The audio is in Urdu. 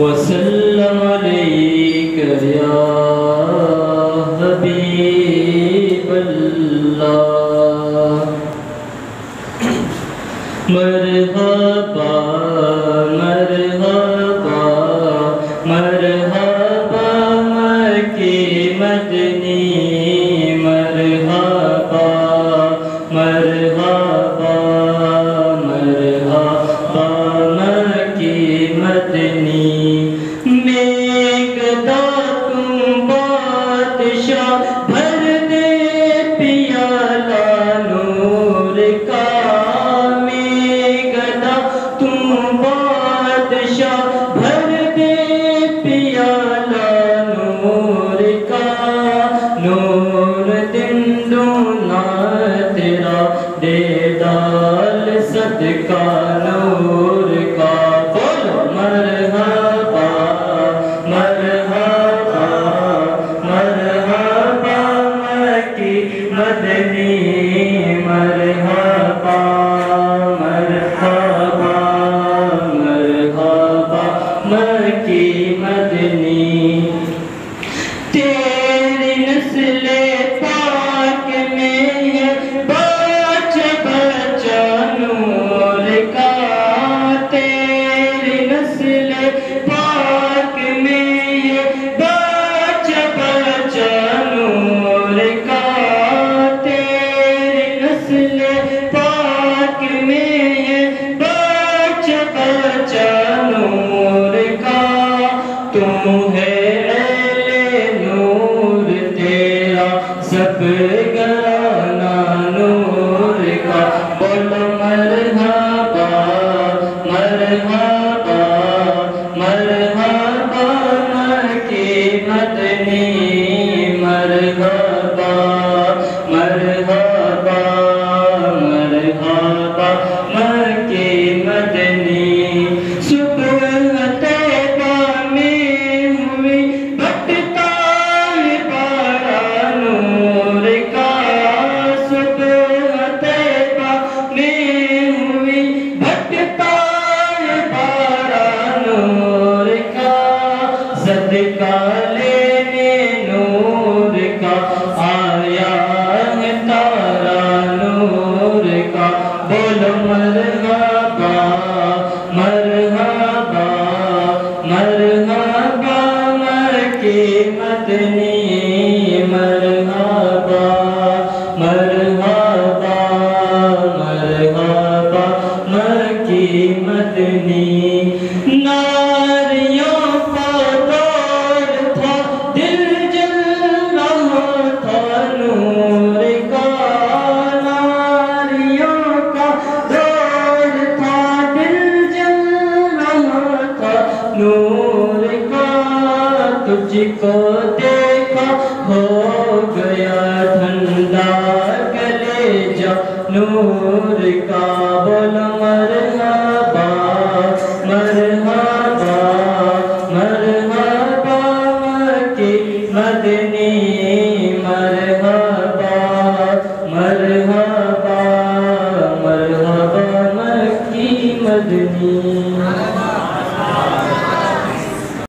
وسلم عليك يا حبيب الله مرحبا مرحبا مرحبا مکی مدنی مرحبا مرحبا مرحبا مکی مدنی میگدا تم بادشاہ بھر دے پیالہ نور کا میگدا تم بادشاہ بھر دے پیالہ نور کا نور دن دونا تیرا دے ڈال صدقہ نور کا بولو مرحبا مرحبا مرحبا مکی مدنی مرحبا مرحبا مرحبا مکی مدنی تیری نسل پاک میں ہے بچہ بچہ نور کا تیری نسل پاک میں ہے بچہ بچہ نور کا تیری نسل پاک میں ہے بچہ بچہ نور کا تم ہے سب گرانا نور کا بولو مرحبا مرحبا مرحبا مکی مدنی مرحبا مرحبا مرحبا مکی مدنی صبح طیبہ میں ہوئی بھٹکتا ہے بارہ نور کا صبح طیبہ میں ہوئی بھٹکتا ہے بارہ نور کا صدقہ لینے نور کا آیا ہے تارا نور کا بولو مرحبا مرحبا مرحبا مکی مدنی مرحبا مرحبا مرحبا مکی مدنی ناریوں کا دور تھا دل جل رہا تھا نور کا ناریوں کا دور تھا دل جل رہا تھا نور کا تجھ کو دیکھا ہو گیا ٹھنڈا گلے جا نور کا بولو مرحبا مرحبا مرحبا مکی مدنی